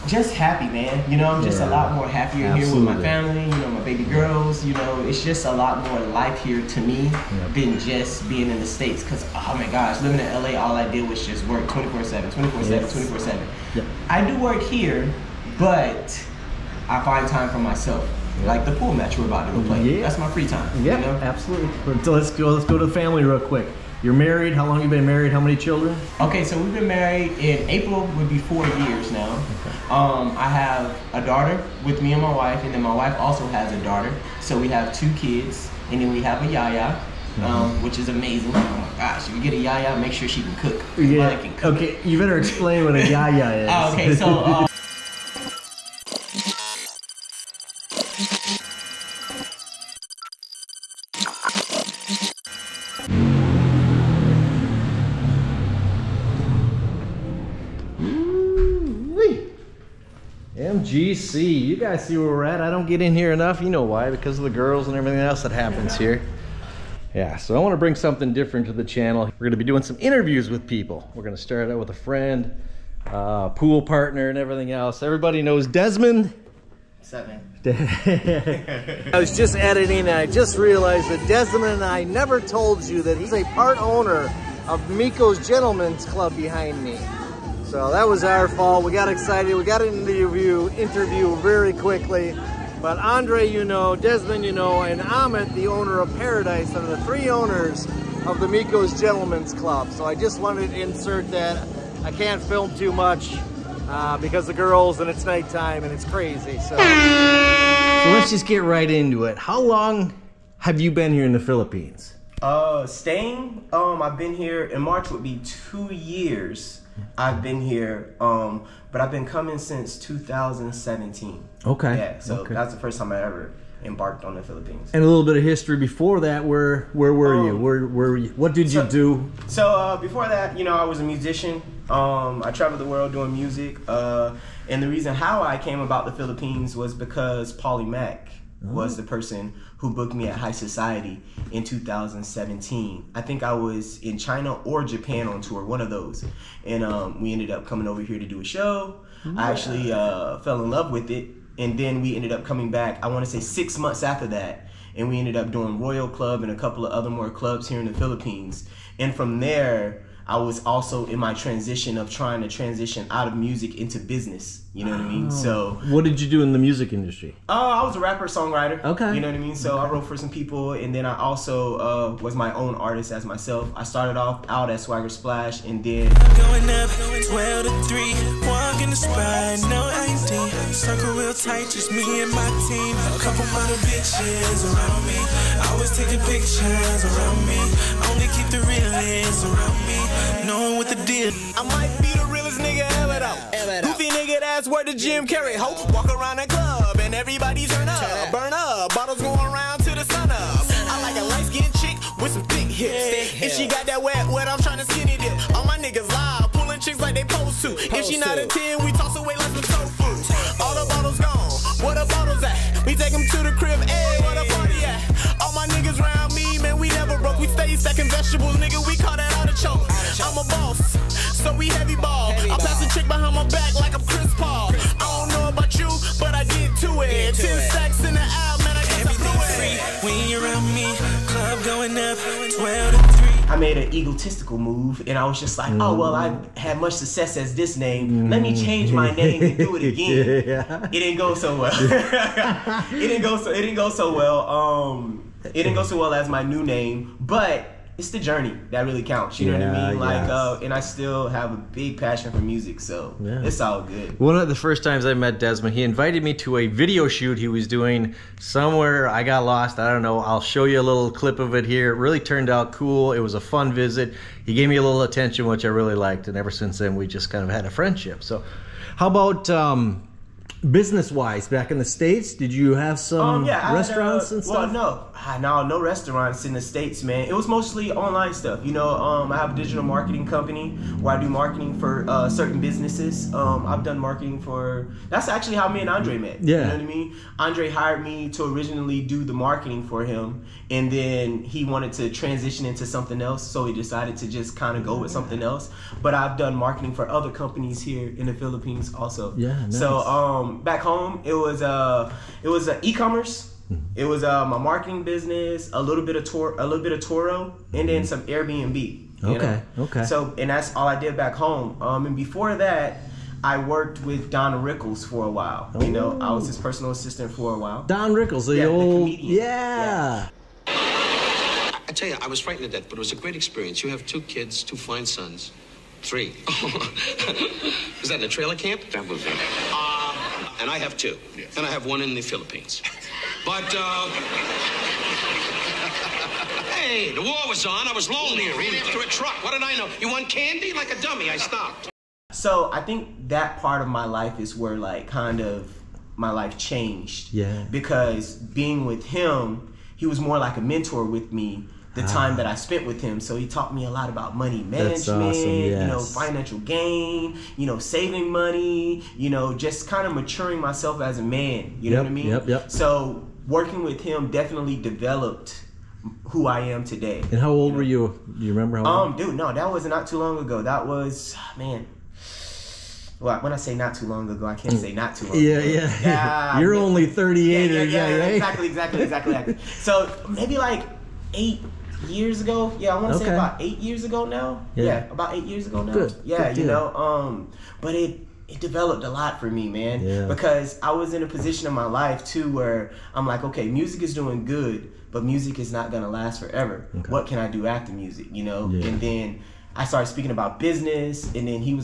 Just happy, man. You know, I'm just a lot more happier here with my family, you know, my baby girls, you know, it's just a lot more life here to me than just being in the States. Cause, oh my gosh, living in LA, all I did was just work 24/7, 24/7, 24/7. Yep. I do work here, but I find time for myself. Like the pool match we're about to go play. That's my free time. Yeah, you know? Absolutely. So let's go to the family real quick. You're married. How long have you been married? How many children? Okay, so we've been married in April would be 4 years now. Okay. I have a daughter with me and my wife, and then my wife also has a daughter. So we have 2 kids, and then we have a yaya, which is amazing. Oh my gosh, if you get a yaya, make sure she can cook. Yeah. Can cook. Okay, you better explain what a yaya is. Okay, so. MGC, you guys see where we're at. I don't get in here enough. You know why? Because of the girls and everything else that happens here. Yeah, so I want to bring something different to the channel. We're going to be doing some interviews with people. We're going to start out with a friend, pool partner, and everything else. Everybody knows Desmond. What's up, man? I was just editing and I just realized that Desmond and I never told you that he's a part owner of Miko's Gentlemen's Club behind me. So that was our fault. We got excited. We got an interview very quickly. But Andre, you know, Desmond, you know, and Amit, the owner of Paradise, are the 3 owners of the Miko's Gentlemen's Club. So I just wanted to insert that. I can't film too much because the girls and it's nighttime and it's crazy. So let's just get right into it. How long have you been here in the Philippines? Staying, I've been here in March would be 2 years. I've been here, but I've been coming since 2017. Okay. Yeah, so that's the first time I ever embarked on the Philippines. And a little bit of history before that. Where were you? Where were you? What did you do? So before that, you know, I was a musician. I traveled the world doing music. And the reason how I came about the Philippines was because Paulie Mac was the person who booked me at High Society in 2017. I think I was in China or Japan on tour, one of those. And we ended up coming over here to do a show. I actually fell in love with it. And then we ended up coming back, I want to say 6 months after that. And we ended up doing Royal Club and a couple of other more clubs here in the Philippines. And from there, I was also in my transition of trying to transition out of music into business. You know what I mean? So what did you do in the music industry? I was a rapper, songwriter. Okay. You know what I mean? So I wrote for some people, and then I also was my own artist as myself. I started off out at Swagger Splash, and then going up 12 to 3, walk in the spot, no ID. Circle real tight, just me and my team. A couple model bitches around me. Always taking pictures around me. Only keep the realest around me. Knowing what the deal. I might be the realest nigga ever though. Goofy nigga that's word to Jim Carrey. Hope walk around the club and everybody turn up, burn up. Bottles going around to the sun up. I like a light skinned chick with some thick hips. If she got that wet, I'm trying to skinny dip. All my niggas live, pulling chicks like they supposed to. If she not a 10, we toss away like some tofu. All the bottles gone, where the bottles at? We take them to the crib, ayy, where the party at? All my niggas round me, man, we never broke. We stay stacking vegetables, nigga, we call that artichoke. I'm a boss, so we heavy ball. I pass a chick behind my back like I'm Chris Paul. I don't know about you, but I get to it. 10 stacks in the aisle, man, I guess everything free. When you're around me, club going up 12 to 3. I made an egotistical move, and I was just like, oh, well, I had much success as this name. Let me change my name and do it again. It didn't go so well. It didn't go so well as my new name, but it's the journey that really counts. You know what I mean? Like, and I still have a big passion for music, so it's all good. One of the first times I met Desmond, he invited me to a video shoot he was doing somewhere. I got lost. I don't know. I'll show you a little clip of it here. It really turned out cool. It was a fun visit. He gave me a little attention, which I really liked, and ever since then, we just kind of had a friendship. So how about business-wise, back in the States, did you have some restaurants and stuff? Well, no restaurants in the States, man. It was mostly online stuff. You know, I have a digital marketing company where I do marketing for certain businesses. I've done marketing for, that's actually how me and Andre met. Yeah. You know what I mean? Andre hired me to originally do the marketing for him, and then he wanted to transition into something else, so he decided to just kind of go with something else. But I've done marketing for other companies here in the Philippines also. Yeah, nice. So, back home, it was e-commerce. It was my marketing business, a little bit of Turo, and then some Airbnb. You know? Okay. So, and that's all I did back home. And before that, I worked with Don Rickles for a while. You know, I was his personal assistant for a while. Don Rickles, the old comedian. Yeah. I tell you, I was frightened to death, but it was a great experience. You have 2 kids, 2 fine sons. 3. Was that in a trailer camp? That was it. And I have 2. Yes. And I have 1 in the Philippines. But, hey, the war was on. I was lonely. I ran after a truck. What did I know? You want candy? Like a dummy, I stopped. So I think that part of my life is where, like, kind of my life changed. Yeah. Because being with him, he was more like a mentor with me the time that I spent with him. So he taught me a lot about money management, That's awesome, yes. you know, financial gain, you know, saving money, you know, just kind of maturing myself as a man. You know what I mean? Yep. So working with him definitely developed who I am today. And how old were you? Do you remember how old? Dude, no, that was not too long ago. That was, man. Well, when I say not too long ago, I can't say not too long ago. Yeah. You're only 38 right? Exactly. So maybe like 8 years ago. Yeah, I want to say about 8 years ago now. Yeah, about 8 years ago now. Good. Yeah, Good you deal. know, but it developed a lot for me, man. Because I was in a position in my life too where I'm like, okay, music is doing good, but music is not gonna last forever. Okay. What can I do after music? You know, Yeah. and then I started speaking about business, and then he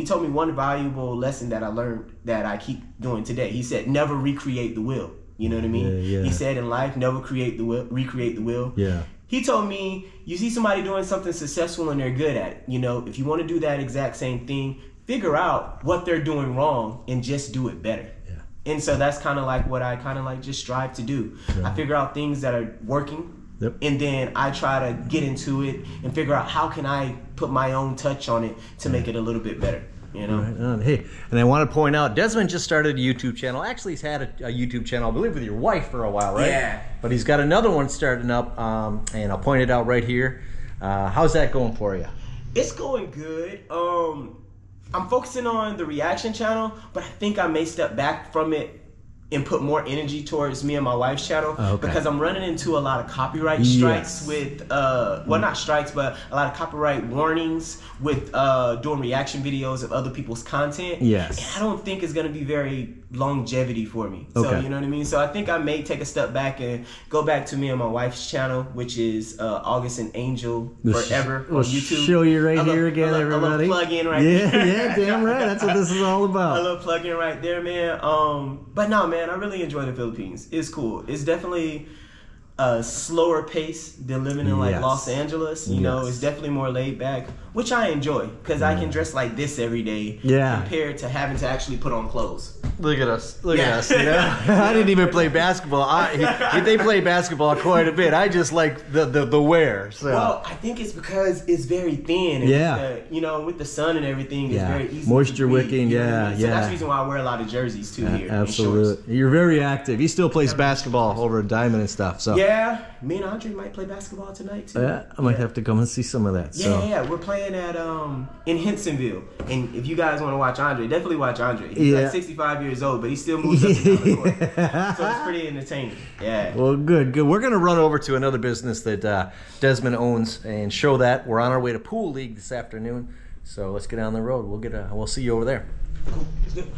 told me one valuable lesson that I learned that I keep doing today. He said, never recreate the wheel. You know what I mean? Yeah. He said in life, never recreate the wheel. Yeah. He told me, you see somebody doing something successful and they're good at it. You know, if you want to do that exact same thing, figure out what they're doing wrong and just do it better. Yeah. And so that's kind of like what I kind of like just strive to do. I figure out things that are working. Yep. And then I try to get into it and figure out how can I put my own touch on it to make it a little bit better. You know? Right on. Hey, and I want to point out, Desmond just started a YouTube channel. Actually, he's had a YouTube channel, I believe, with your wife for a while, right? Yeah. But he's got another one starting up, and I'll point it out right here. How's that going for you? It's going good. I'm focusing on the reaction channel, but I think I may step back from it and put more energy towards me and my wife's channel because I'm running into a lot of copyright strikes with, well, not strikes, but a lot of copyright warnings with doing reaction videos of other people's content. Yes. And I don't think it's going to be very longevity for me. So, you know what I mean? So I think I may take a step back and go back to me and my wife's channel, which is August and Angel Forever on YouTube. Show you right here again, everybody. A little plug in right there. Yeah, damn right. That's what this is all about. A little plug in right there, man. But no, man, I really enjoy the Philippines. It's cool. It's definitely a slower pace than living in like Los Angeles. You know, it's definitely more laid back, which I enjoy because I can dress like this every day compared to having to actually put on clothes. Look at us. Look at us. You know? I didn't even play basketball. They play basketball quite a bit. I just like the wear. So. Well, I think it's because it's very thin. And you know, with the sun and everything, it's very easy. Moisture wicking, So that's the reason why I wear a lot of jerseys too here. Absolutely. You're very active. He still plays basketball over at Diamond and stuff. So yeah, me and Andre might play basketball tonight too. Yeah, I might have to come and see some of that. Yeah, we're playing at in Hensonville, and if you guys want to watch Andre, definitely watch Andre. He's like 65 years old, but he still moves up and down the court. So it's pretty entertaining. Yeah. Well, good. We're gonna run over to another business that Desmond owns and show that. We're on our way to Pool League this afternoon, so let's get down the road. We'll see you over there. Cool. Let's do it.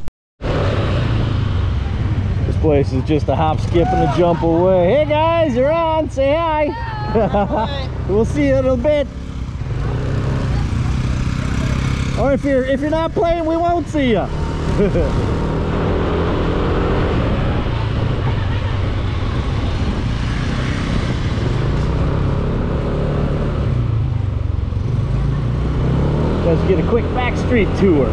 This place is just a hop, skip, and a jump away. Hey guys, you're on. Say hi. We'll see you in a bit. Or if you're not playing, we won't see you. Let's get a quick back street tour.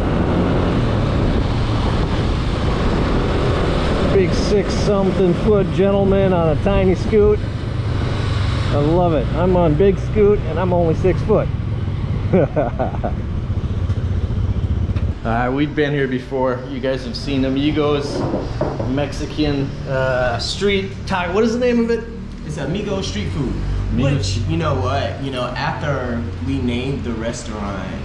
big 6-something foot gentleman on a tiny scoot. I love it. I'm on big scoot and I'm only 6 foot. We've been here before. You guys have seen Amigos Mexican street taco. What is the name of it? It's Amigo Street Food. Which, you know what? You know, after we named the restaurant,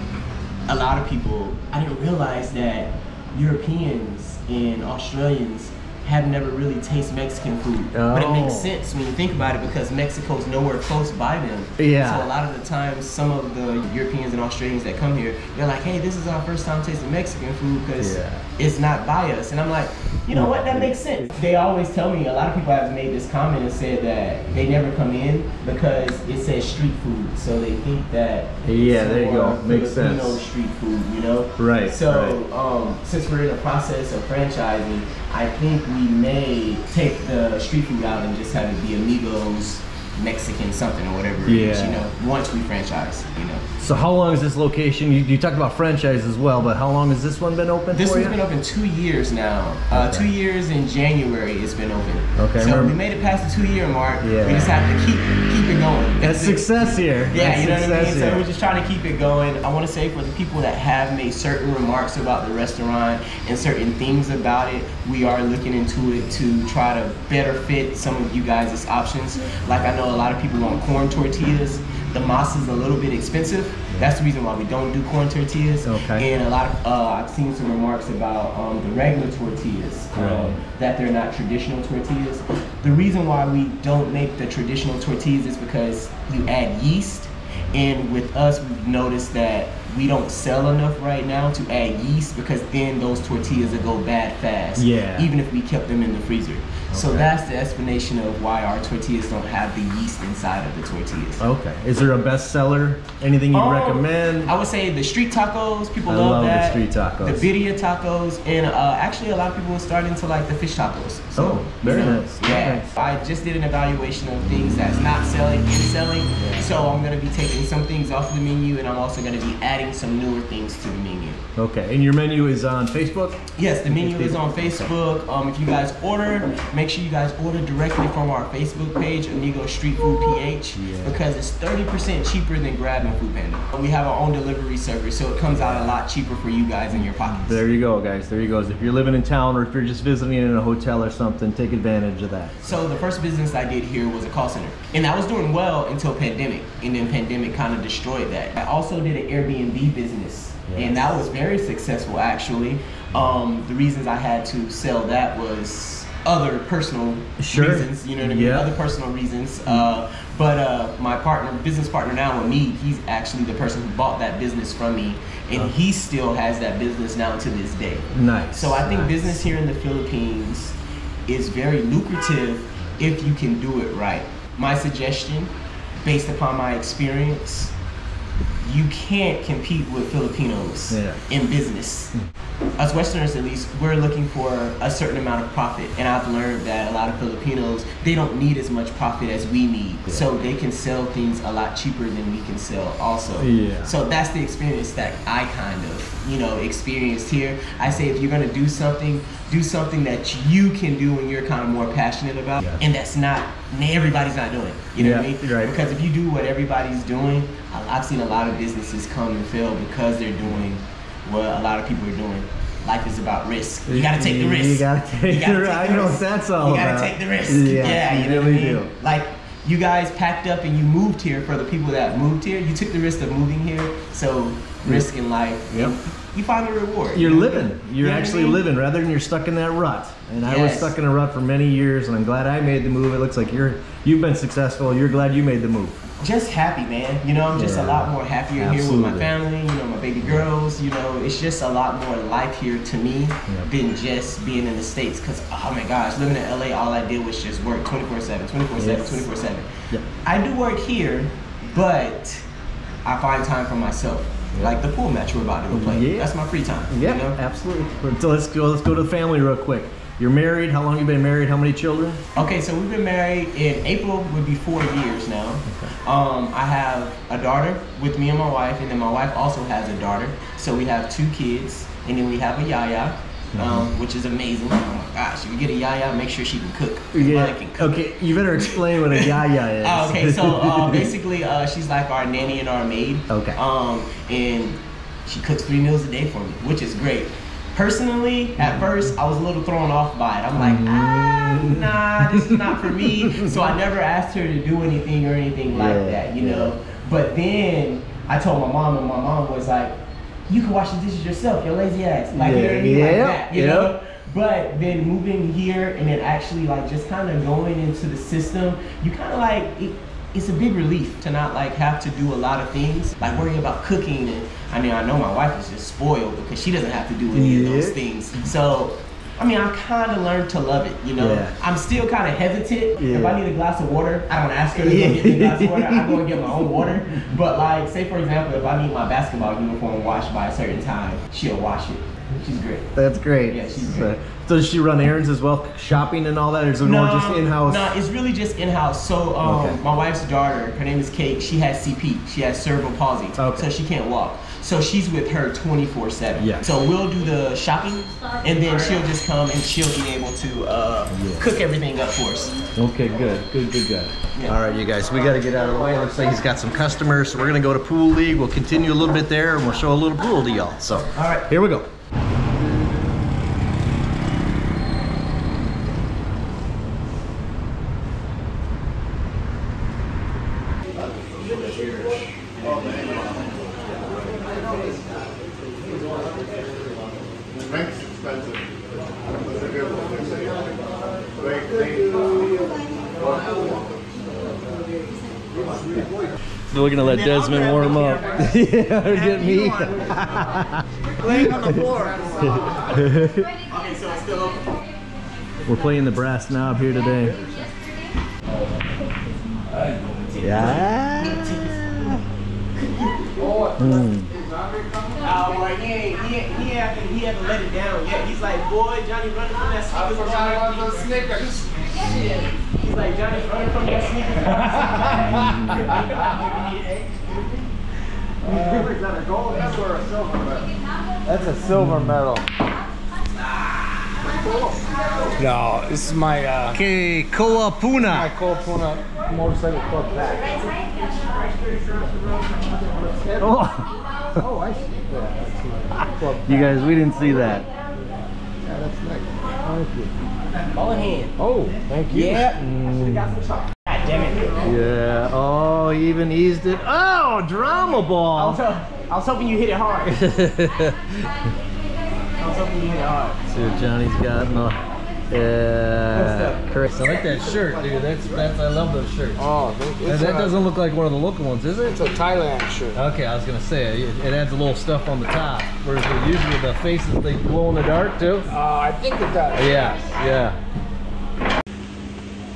a lot of people, I didn't realize that Europeans and Australians have never really tasted Mexican food. But it makes sense when you think about it because Mexico's nowhere close by them. Yeah. So a lot of the times, some of the Europeans and Australians that come here, they're like, hey, this is our first time tasting Mexican food because it's not by us. And I'm like, you know what, that makes sense. They always tell me, a lot of people have made this comment and said that they never come in because it says street food. So they think that there you go, makes sense. Filipino street food, you know? Right. So since we're in the process of franchising, I think we may take the street food out and just have it be Amigos Mexican something or whatever it is, you know, once we franchise, you know. So how long is this location? You talked about franchise as well, but how long has this one been open This for one's you? been open 2 years now. 2 years in January it's been open. Okay. So we made it past the 2-year mark. Yeah. We just have to keep it going. That's success here. Yeah, That's you know what I mean? here. So we're just trying to keep it going. I want to say for the people that have made certain remarks about the restaurant and certain things about it, we are looking into it to try to better fit some of you guys' options. Like I know a lot of people want corn tortillas. The masa is a little bit expensive. That's the reason why we don't do corn tortillas. Okay. And a lot of I've seen some remarks about the regular tortillas, that they're not traditional tortillas. The reason why we don't make the traditional tortillas is because you add yeast, and with us we've noticed that we don't sell enough right now to add yeast because then those tortillas will go bad fast. Yeah. Even if we kept them in the freezer. So that's the explanation of why our tortillas don't have the yeast inside of the tortillas. Okay. Is there a best seller? Anything you'd recommend? I would say the street tacos. People I love love that. the street tacos. The birria tacos, and actually a lot of people are starting to like the fish tacos. So, very you know, nice. Yeah. Nice. I just did an evaluation of things that's not selling and selling. So I'm gonna be taking some things off the menu, and I'm also gonna be adding some newer things to the menu. Okay. And your menu is on Facebook? Yes, the menu is on Facebook. If you guys order, make sure you guys order directly from our Facebook page, Amigo Street Food PH, because it's 30% cheaper than grabbing Foodpanda. We have our own delivery service, so it comes out a lot cheaper for you guys in your pockets. There you go, guys. There you go. If you're living in town or if you're just visiting in a hotel or something, take advantage of that. So the first business I did here was a call center, and I was doing well until pandemic, and then pandemic kind of destroyed that. I also did an Airbnb business, and that was very successful actually. The reasons I had to sell that was other personal reasons, you know what I mean? Other personal reasons. But my business partner now with me, he's actually the person who bought that business from me, and he still has that business now to this day. Nice. So I think business here in the Philippines is very lucrative if you can do it right. My suggestion, based upon my experience, you can't compete with Filipinos in business. Us Westerners, at least, we're looking for a certain amount of profit, and I've learned that a lot of Filipinos, they don't need as much profit as we need, so they can sell things a lot cheaper than we can sell also. So that's the experience that I kind of, you know, experienced here. I say if you're gonna do something that you can do and you're kind of more passionate about, and that's not, everybody's not doing it, you know what I mean? Because if you do what everybody's doing, I've seen a lot of businesses come and fail because they're doing what a lot of people are doing. Life is about risk. You gotta take the risk. You gotta take the risk. I know what that's all about. You gotta take the risk. Yeah, you know really what I mean? do. Like, you guys packed up and you moved here. For the people that moved here, you took the risk of moving here. So risk in life. You find a reward. You're living. You're actually what I mean? living rather than you're stuck in that rut. And I was stuck in a rut for many years, and I'm glad I made the move. It looks like you've been successful. You're glad you made the move. Just happy, man. You know, I'm just a lot more happier here with my family, you know, my baby girls, you know, it's just a lot more life here to me than just being in the States. Because, oh my gosh, living in LA, all I did was just work 24/7, 24/7, 24/7. I do work here, but I find time for myself. Like the pool match we're about to go play. That's my free time. Yeah, you know? Absolutely. So let's go to the family real quick. You're married. How long have you been married? How many children? Okay, so we've been married in April would be 4 years now. I have a daughter with me and my wife, and then my wife also has a daughter. So we have 2 kids, and then we have a yaya. which is amazing. Oh my gosh, if you get a yaya, make sure she can cook. Yeah. Can cook. Okay, you better explain what a yaya is. Okay, so basically, she's like our nanny and our maid. Okay. And she cooks 3 meals a day for me, which is great. Personally, at first, I was a little thrown off by it. I'm like, nah, this is not for me. So I never asked her to do anything or anything like that, you know. But then I told my mom, and my mom was like, you can wash the dishes yourself, your lazy ass. Like, you know what I mean? Like that, you know? But then moving here and then actually like just kind of going into the system, you kind of like, it's a big relief to not like have to do a lot of things, like worry about cooking. And I mean, I know my wife is just spoiled because she doesn't have to do any of those things. So, I mean, I kind of learned to love it, you know? Yeah. I'm still kind of hesitant. Yeah. If I need a glass of water, I don't ask her to go get me a glass of water. I go and get my own water. But like, say for example, if I need my basketball uniform washed by a certain time, she'll wash it. She's great. That's great. Yeah, she's great. So does she run errands as well, shopping and all that, or is it more just in-house? No, it's really just in-house. So my wife's daughter, her name is Kate, she has CP. She has cerebral palsy, so she can't walk. So she's with her 24/7. Yeah. So we'll do the shopping, and then she'll just come and she'll be able to cook everything up for us. Okay, good. Yeah. All right, you guys, we got to get out of the way. Looks like he's got some customers, so we're going to go to Pool League. We'll continue a little bit there, and we'll show a little pool to y'all. So, all right, here we go. So we're gonna let Desmond warm up. Yeah, or get me. Laying on the floor. Okay, so it's still open. We're playing the brass knob here today. Yeah. Well, he haven't let it down yet. He's like, boy, Johnny running from that Snickers. I forgot about those Snickers. He's like, Johnny's running from that Snickers. Is that a gold medal or a silver medal? That's a silver medal. No, this is my Okay, Koa Puna. my Koa Puna motorcycle club pack. Oh, I see. Yeah, you guys, we didn't see that. yeah, that's nice. Thank you. Ball in hand. Oh, thank you. Yeah. Got some chocolate. God damn it. Yeah. Oh, he even eased it. Oh, drama ball. I was hoping you hit it hard. I was hoping you hit it hard. See what Johnny's got. No. Yeah. Correct. I like that shirt, dude. That's I love those shirts. Oh, that doesn't look like one of the local ones, is it? It's a Thailand shirt. Okay, I was gonna say it adds a little stuff on the top, whereas usually the faces they glow in the dark too. I think it does. Yeah.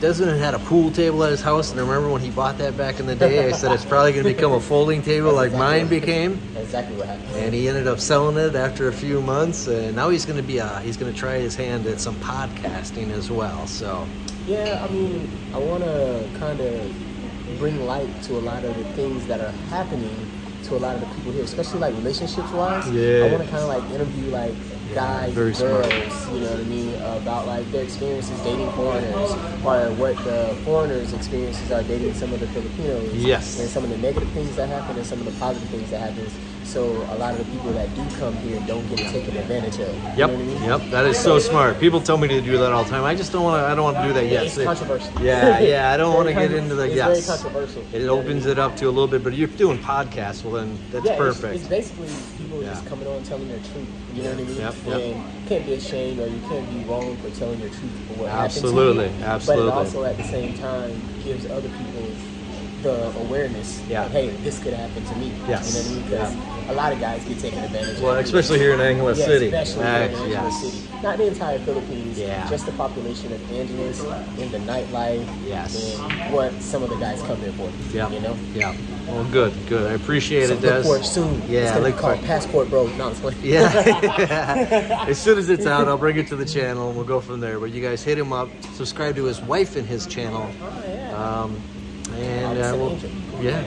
Desmond had a pool table at his house, and I remember when he bought that back in the day, I said it's probably going to become a folding table like mine became. Exactly what happened. And he ended up selling it after a few months, and now he's going to try his hand at some podcasting as well. So yeah, I mean, I want to kind of bring light to a lot of the things that are happening to a lot of the people here, especially like relationships wise. Yeah. I want to kind of like interview like guys, very girls, smart. you know what I mean, about like their experiences dating foreigners, or what the foreigners' experiences are dating some of the Filipinos. Yes. And some of the negative things that happen and some of the positive things that happen. So a lot of the people that do come here don't get taken advantage of. Yep. You know what I mean? Yep. That is so smart. People tell me to do that all the time. I just don't want to. I don't want to do that yet. It's controversial. Yeah. I don't want to get into the It's very controversial. It opens it up to a little bit, but you're doing podcasts. Well, then that's perfect. It's basically people just coming on telling their truth. You know what I mean? Yep. And you can't be ashamed or you can't be wrong for telling your truth for what Absolutely. happened to you. Absolutely. But it also at the same time gives other people the awareness that, hey, this could happen to me. Yes. You know what I mean? Because a lot of guys get taken advantage of. Well, especially here in Angeles City. Especially here in Angeles City. Not the entire Philippines. Yeah. Just the population of Angeles in the nightlife. Yes. And what some of the guys come here for. Yeah. You know? Yeah. Well, good. I appreciate it, Des. Look for it soon. Yeah. It's gonna be called Passport Bro. No, it's like Yeah. As soon as it's out, I'll bring it to the channel and we'll go from there. But you guys hit him up, subscribe to his wife and his channel. Oh,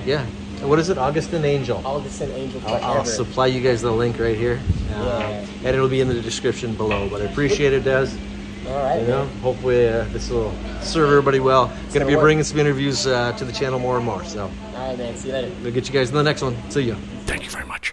yeah. And What is it? Augustin Angel. Augustin Angel forever. I'll supply you guys the link right here. And it'll be in the description below. But I appreciate it, Des. All right, you know, hopefully this will serve everybody well. Going to be bringing some interviews to the channel more and more. So, all right, man. See you later. We'll get you guys in the next one. See ya. Thank you very much.